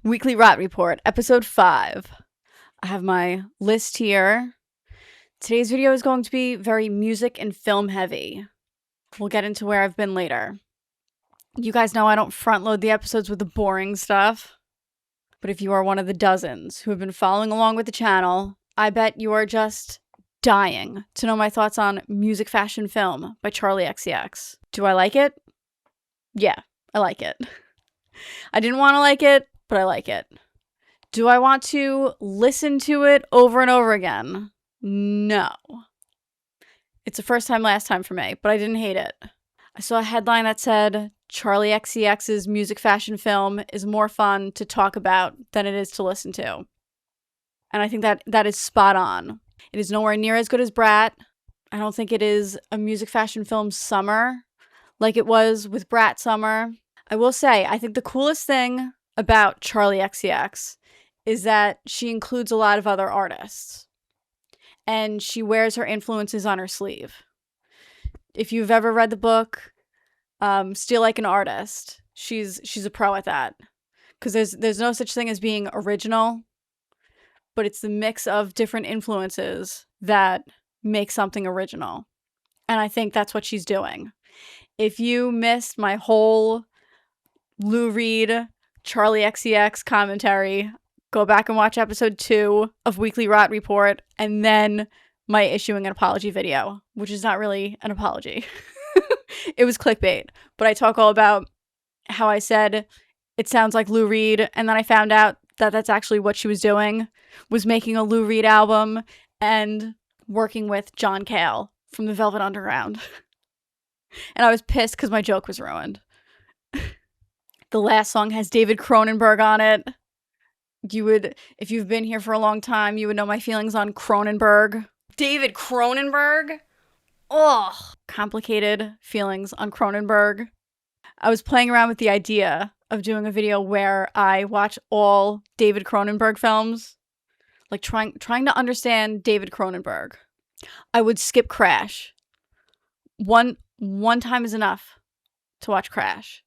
Weekly Rot Report, Episode 5. I have my list here. Today's video is going to be very music and film heavy. We'll get into where I've been later. You guys know I don't front load the episodes with the boring stuff. But if you are one of the dozens who have been following along with the channel, I bet you are just dying to know my thoughts on Music, Fashion, Film by Charli XCX. Do I like it? Yeah, I like it. I didn't want to like it, but I like it. Do I want to listen to it over and over again? No. It's a first time, last time for me, but I didn't hate it. I saw a headline that said, Charli XCX's Music, Fashion, Film is more fun to talk about than it is to listen to. And I think that is spot on. It is nowhere near as good as Brat. I don't think it is a Music, Fashion, Film summer like it was with Brat Summer. I will say, I think the coolest thing about Charli XCX is that she includes a lot of other artists. And she wears her influences on her sleeve. If you've ever read the book, Steal Like an Artist, she's a pro at that. Because there's no such thing as being original, but it's the mix of different influences that make something original. And I think that's what she's doing. If you missed my whole Lou Reed, Charli XCX commentary, go back and watch episode 2 of Weekly Rot Report, and then my issuing an apology video, which is not really an apology. It was clickbait, but I talk all about how I said it sounds like Lou Reed, and then I found out that that's actually what she was doing, was making a Lou Reed album and working with John Cale from the Velvet Underground. And I was pissed because my joke was ruined. The last song has David Cronenberg on it. If you've been here for a long time, you would know my feelings on Cronenberg. David Cronenberg? Ugh. Complicated feelings on Cronenberg. I was playing around with the idea of doing a video where I watch all David Cronenberg films. Like trying to understand David Cronenberg. I would skip Crash. One time is enough to watch Crash.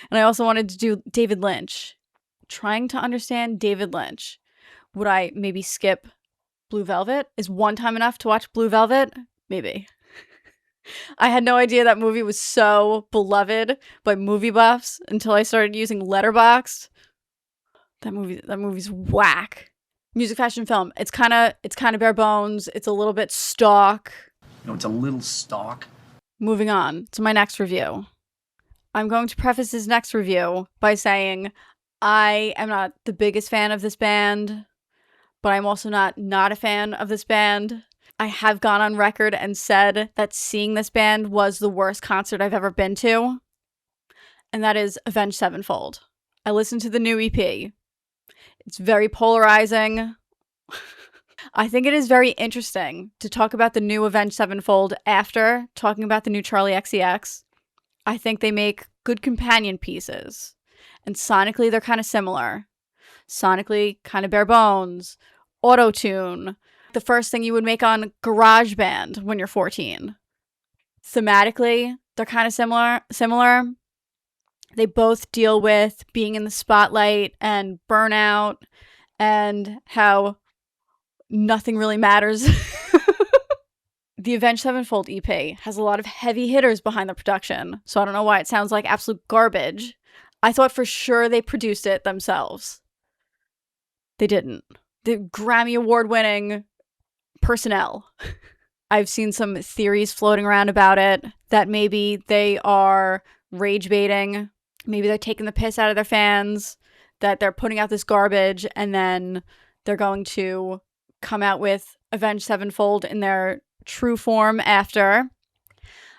And I also wanted to do David Lynch. Trying to understand David Lynch. Would I maybe skip Blue Velvet? Is one time enough to watch Blue Velvet? Maybe. I had no idea that movie was so beloved by movie buffs until I started using Letterboxd. That movie's whack. Music, Fashion, Film. It's kind of bare bones. It's a little bit stock. It's a little stock. Moving on to my next review. I'm going to preface this next review by saying I am not the biggest fan of this band, but I'm also not a fan of this band. I have gone on record and said that seeing this band was the worst concert I've ever been to, and that is Avenged Sevenfold. I listened to the new EP. It's very polarizing. I think it is very interesting to talk about the new Avenged Sevenfold after talking about the new Charli XCX. I think they make good companion pieces. And sonically, they're kind of similar. Sonically, kind of bare bones. Auto-tune. The first thing you would make on GarageBand when you're 14. Thematically, they're kind of similar. They both deal with being in the spotlight and burnout and how nothing really matters. The Avenged Sevenfold EP has a lot of heavy hitters behind the production, so I don't know why it sounds like absolute garbage. I thought for sure they produced it themselves. They didn't. The Grammy Award-winning personnel. I've seen some theories floating around about it, that maybe they are rage baiting, maybe they're taking the piss out of their fans, that they're putting out this garbage, and then they're going to come out with Avenged Sevenfold in their true form after.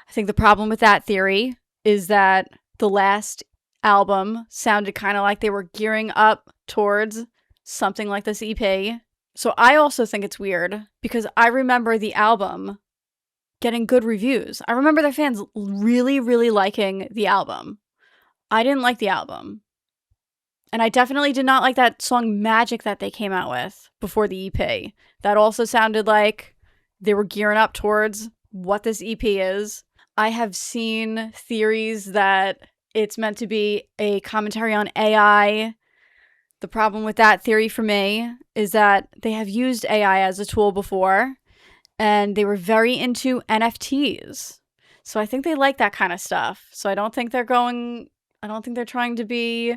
I think the problem with that theory is that the last album sounded kind of like they were gearing up towards something like this EP. So I also think it's weird because I remember the album getting good reviews. I remember their fans really, really liking the album. I didn't like the album. And I definitely did not like that song Magic that they came out with before the EP. That also sounded like they were gearing up towards what this EP is. I have seen theories that it's meant to be a commentary on AI, The problem with that theory for me is that they have used AI as a tool before, and they were very into NFTs. So I think they like that kind of stuff. So I don't think they're trying to be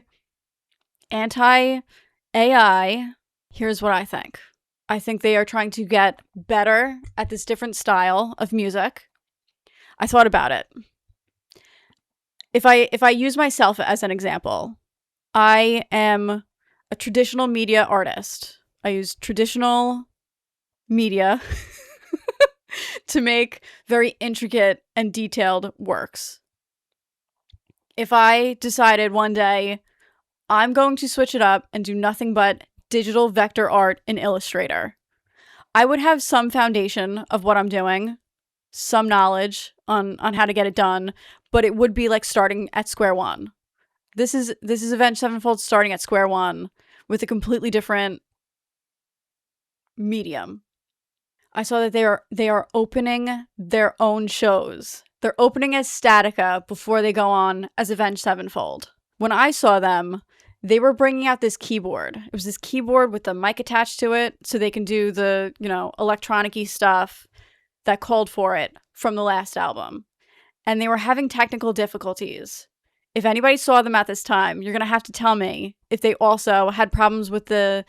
anti-AI. Here's what I think. I think they are trying to get better at this different style of music. I thought about it. If I use myself as an example, I am a traditional media artist. I use traditional media to make very intricate and detailed works. If I decided one day I'm going to switch it up and do nothing but digital vector art in Illustrator, I would have some foundation of what I'm doing, some knowledge on how to get it done, but it would be like starting at square one. This is Avenged Sevenfold starting at square one with a completely different medium. I saw that they are opening their own shows. They're opening as Statica before they go on as Avenged Sevenfold. When I saw them, they were bringing out this keyboard. It was this keyboard with the mic attached to it so they can do the, electronic-y stuff that called for it from the last album. And they were having technical difficulties. If anybody saw them at this time, you're going to have to tell me if they also had problems with the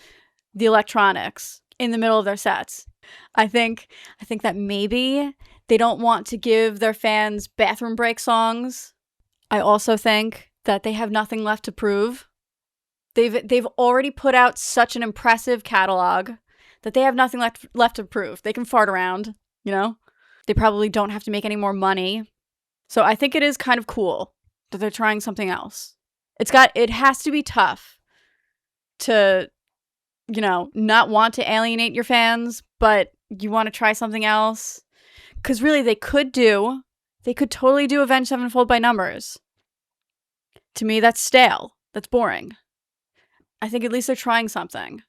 electronics in the middle of their sets. I think that maybe they don't want to give their fans bathroom break songs. I also think that they have nothing left to prove. They've already put out such an impressive catalog that they have nothing left to prove. They can fart around, They probably don't have to make any more money. So I think it is kind of cool that they're trying something else. It has to be tough to, not want to alienate your fans, but you want to try something else. Because really, they could totally do Avenged Sevenfold by numbers. To me, that's stale. That's boring. I think at least they're trying something.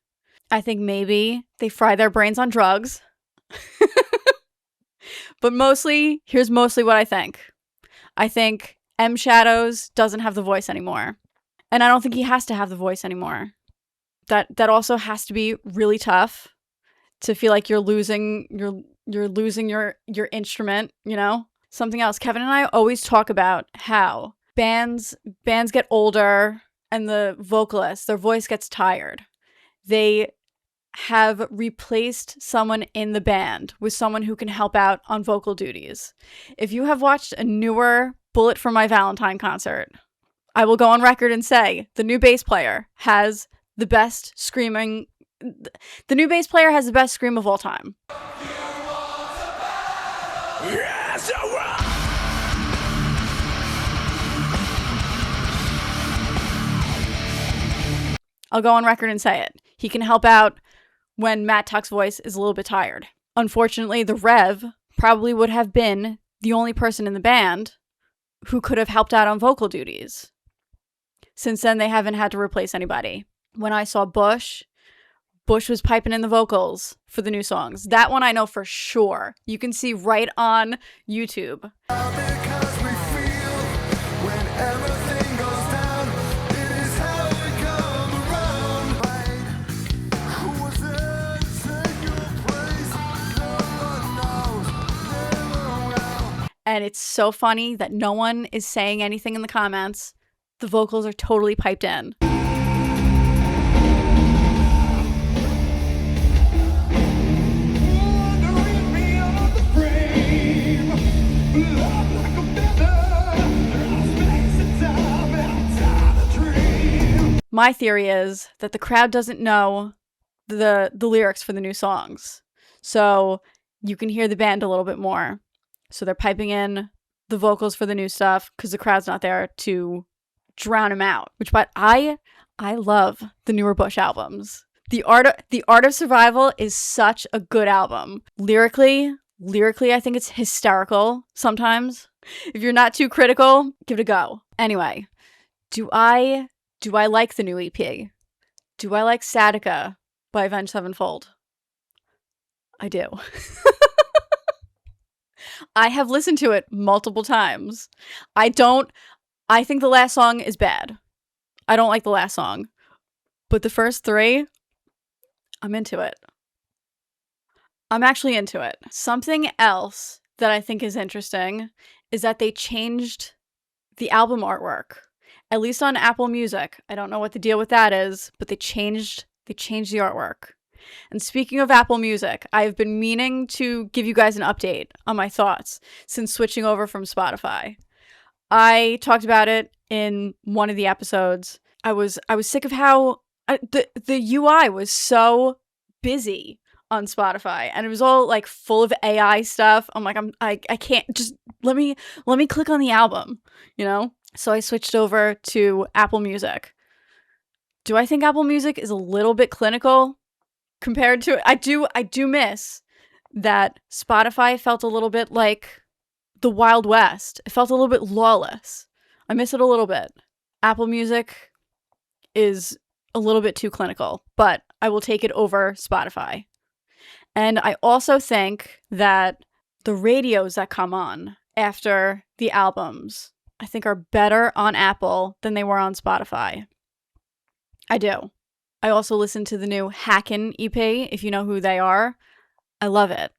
I think maybe they fry their brains on drugs. But here's mostly what I think. I think M. Shadows doesn't have the voice anymore. And I don't think he has to have the voice anymore. That also has to be really tough to feel like you're losing your instrument, Something else. Kevin and I always talk about how bands get older and the vocalists, their voice gets tired. They have replaced someone in the band with someone who can help out on vocal duties. If you have watched a newer Bullet for My Valentine concert, I will go on record and say the new bass player has the best screaming. The new bass player has the best scream of all time. I'll go on record and say it. He can help out when Matt Tuck's voice is a little bit tired. Unfortunately, the Rev probably would have been the only person in the band who could have helped out on vocal duties. Since then, they haven't had to replace anybody. When I saw Bush was piping in the vocals for the new songs. That one I know for sure. You can see right on YouTube. And it's so funny that no one is saying anything in the comments. The vocals are totally piped in. My theory is that the crowd doesn't know the lyrics for the new songs. So you can hear the band a little bit more. So they're piping in the vocals for the new stuff because the crowd's not there to drown them out. But I love the newer Bush albums. The Art of Survival is such a good album. Lyrically, I think it's hysterical sometimes. If you're not too critical, give it a go. Anyway, do I like the new EP? Do I like Statica by Avenged Sevenfold? I do. I have listened to it multiple times. I think the last song is bad. I don't like the last song. But the first three, I'm into it. I'm actually into it. Something else that I think is interesting is that they changed the album artwork, at least on Apple Music. I don't know what the deal with that is, but they changed the artwork. And speaking of Apple Music, I've been meaning to give you guys an update on my thoughts since switching over from Spotify. I talked about it in one of the episodes. I was sick of how the UI was so busy on Spotify, and it was all like full of AI stuff. I'm like, I can't, just let me click on the album, you know? So I switched over to Apple Music. Do I think Apple Music is a little bit clinical compared to, I do miss that Spotify felt a little bit like the Wild West. It felt a little bit lawless. I miss it a little bit. Apple Music is a little bit too clinical, but I will take it over Spotify. And I also think that the radios that come on after the albums, I think, are better on Apple than they were on Spotify. I do. I also listened to the new Haken EP, if you know who they are. I love it.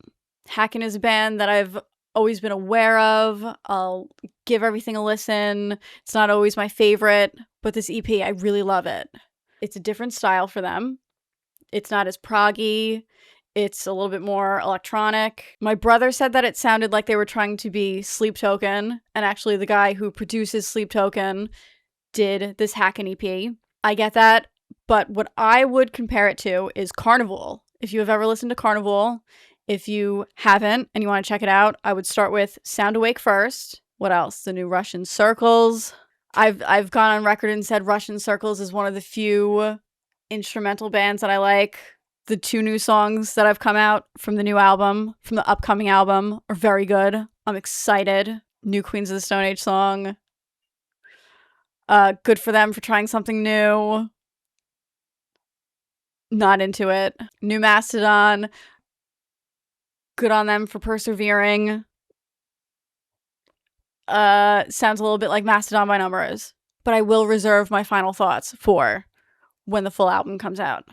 Haken is a band that I've always been aware of. I'll give everything a listen. It's not always my favorite, but this EP, I really love it. It's a different style for them. It's not as proggy. It's a little bit more electronic. My brother said that it sounded like they were trying to be Sleep Token, and actually the guy who produces Sleep Token did this Haken EP. I get that, but what I would compare it to is Carnival. If you have ever listened to Carnival, if you haven't and you want to check it out, I would start with Sound Awake first. What else? The new Russian Circles. I've gone on record and said Russian Circles is one of the few instrumental bands that I like. The two new songs that have come out from the new album, from the upcoming album, are very good. I'm excited. New Queens of the Stone Age song. Good for them for trying something new. Not into it. New Mastodon. Good on them for persevering. Sounds a little bit like Mastodon by numbers. But I will reserve my final thoughts for when the full album comes out.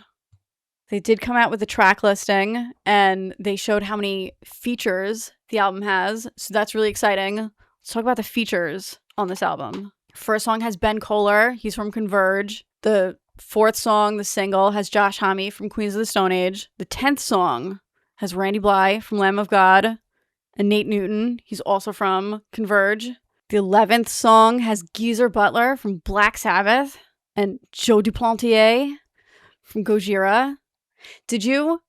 They did come out with a track listing, and they showed how many features the album has, so that's really exciting. Let's talk about the features on this album. First song has Ben Kohler. He's from Converge. The fourth song, the single, has Josh Homme from Queens of the Stone Age. The 10th song has Randy Blythe from Lamb of God and Nate Newton. He's also from Converge. The 11th song has Geezer Butler from Black Sabbath and Joe Duplantier from Gojira. Did you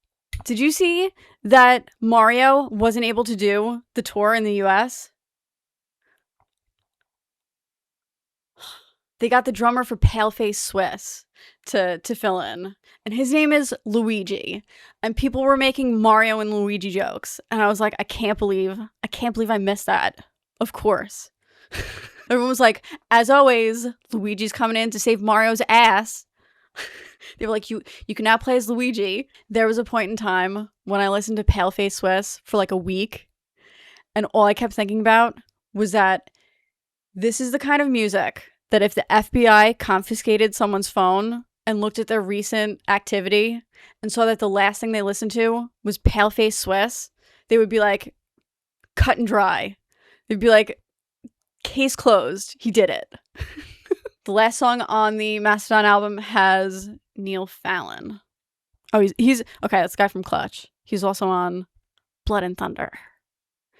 see that Mario wasn't able to do the tour in the US? They got the drummer for Paleface Swiss to fill in, and his name is Luigi, and people were making Mario and Luigi jokes, and I was like, I can't believe I missed that. Of course. Everyone was like, as always, Luigi's coming in to save Mario's ass. They were like, you can now play as Luigi. There was a point in time when I listened to Paleface Swiss for like a week, and all I kept thinking about was that this is the kind of music that if the FBI confiscated someone's phone and looked at their recent activity and saw that the last thing they listened to was Paleface Swiss, they would be like, cut and dry. They'd be like, case closed. He did it. The last song on the Mastodon album has Neil Fallon. Oh, he's okay, that's the guy from Clutch. He's also on Blood and Thunder.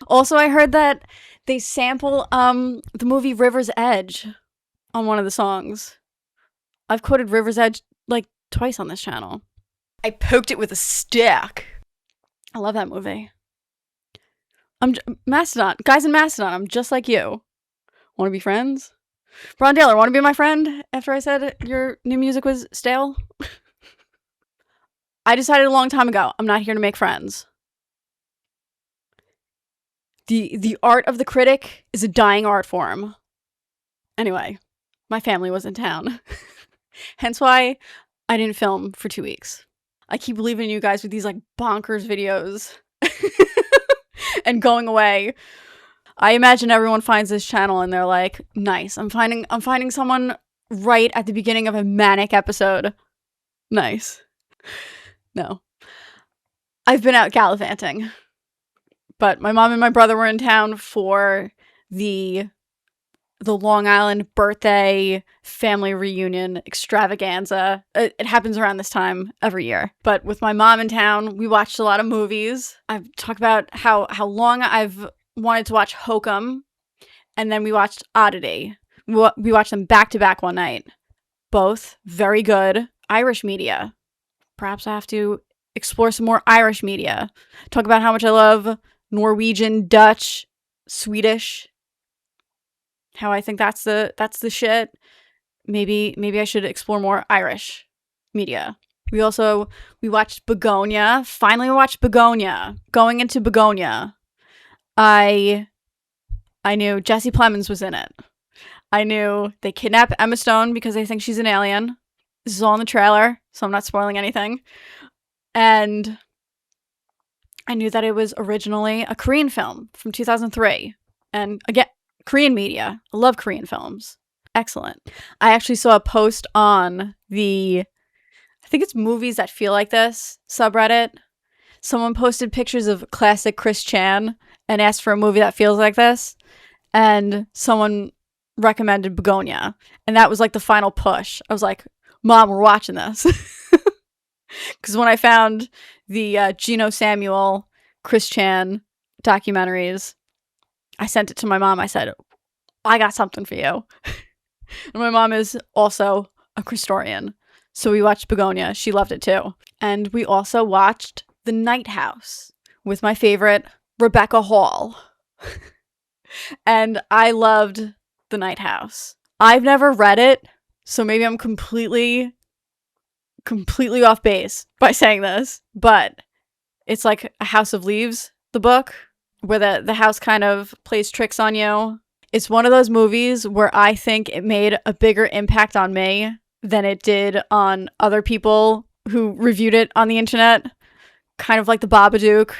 Also, I heard that they sample the movie River's Edge on one of the songs. I've quoted River's Edge like twice on this channel. I poked it with a stick. I love that movie. Mastodon. Guys in Mastodon, I'm just like you. Want to be friends? Ron Taylor, want to be my friend after I said your new music was stale? I decided a long time ago, I'm not here to make friends. The art of the critic is a dying art form. Anyway, my family was in town. Hence why I didn't film for 2 weeks. I keep leaving you guys with these like bonkers videos and going away. I imagine everyone finds this channel and they're like, nice, I'm finding someone right at the beginning of a manic episode. Nice. No. I've been out gallivanting. But my mom and my brother were in town for the Long Island birthday family reunion extravaganza. It happens around this time every year. But with my mom in town, we watched a lot of movies. I've talked about how long I've wanted to watch Hokum, and then we watched Oddity. We watched them back to back one night. Both very good. Irish media. Perhaps I have to explore some more Irish media. Talk about how much I love Norwegian, Dutch, Swedish. How I think that's the shit. Maybe I should explore more Irish media. We watched Bugonia. Finally watched Bugonia. Going into Bugonia, I knew Jesse Plemons was in it. I knew they kidnap Emma Stone because they think she's an alien. This is all in the trailer, so I'm not spoiling anything. And I knew that it was originally a Korean film from 2003. And again, Korean media. I love Korean films. Excellent. I actually saw a post on I think it's Movies That Feel Like This subreddit. Someone posted pictures of classic Chris Chan and asked for a movie that feels like this. And someone recommended Bugonia. And that was like the final push. I was like, Mom, we're watching this. Because when I found the Gino Samuel, Chris Chan documentaries, I sent it to my mom. I said, I got something for you. And my mom is also a Christorian. So we watched Bugonia. She loved it too. And we also watched The Night House with my favorite, Rebecca Hall. And I loved The Night House. I've never read it, so maybe I'm completely off base by saying this, but it's like A House of Leaves, the book, where the house kind of plays tricks on you. It's one of those movies where I think it made a bigger impact on me than it did on other people who reviewed it on the internet. Kind of like The Babadook.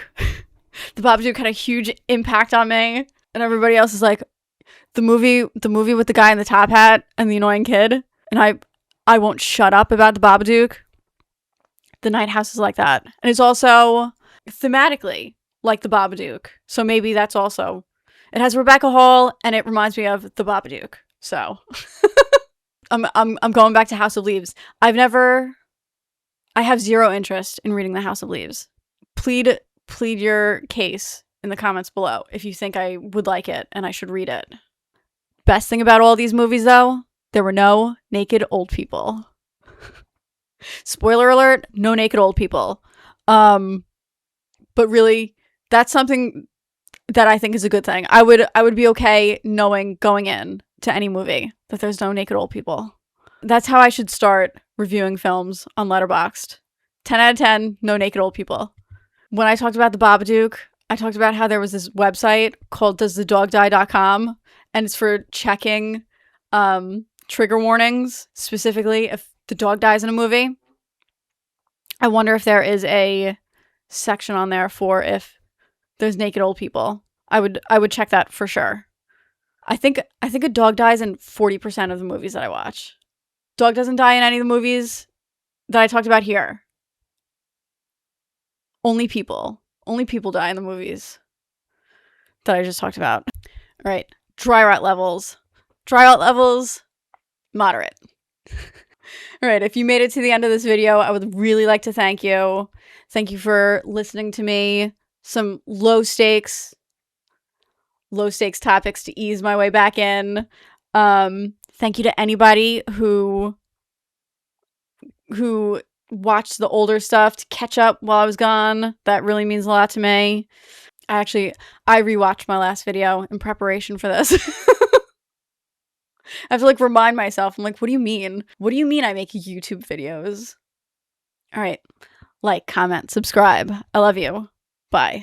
The Babadook had a huge impact on me, and everybody else is like, the movie with the guy in the top hat and the annoying kid. And I won't shut up about The Babadook. The Night House is like that. And it's also thematically like The Babadook. So maybe that's also... It has Rebecca Hall, and it reminds me of The Babadook. So... I'm going back to House of Leaves. I have zero interest in reading The House of Leaves. Plead your case in the comments below if you think I would like it and I should read it. Best thing about all these movies, though, there were no naked old people. Spoiler alert, no naked old people. But really, that's something that I think is a good thing. I would be okay knowing going in to any movie that there's no naked old people. That's how I should start reviewing films on Letterboxd. 10 out of 10, no naked old people. When I talked about The Babadook, I talked about how there was this website called doesthedogdie.com, and it's for checking trigger warnings, specifically if the dog dies in a movie. I wonder if there is a section on there for if there's naked old people. I would check that for sure. I think a dog dies in 40% of the movies that I watch. Dog doesn't die in any of the movies that I talked about here. Only people die in the movies that I just talked about. All right, dry rot levels, moderate. All right, if you made it to the end of this video, I would really like to thank you. Thank you for listening to me. Some low stakes topics to ease my way back in. Thank you to anybody who watched the older stuff to catch up while I was gone. That really means a lot to me. I rewatched my last video in preparation for this. I have to remind myself. I'm like, what do you mean? What do you mean I make YouTube videos? All right. Like, comment, subscribe. I love you. Bye.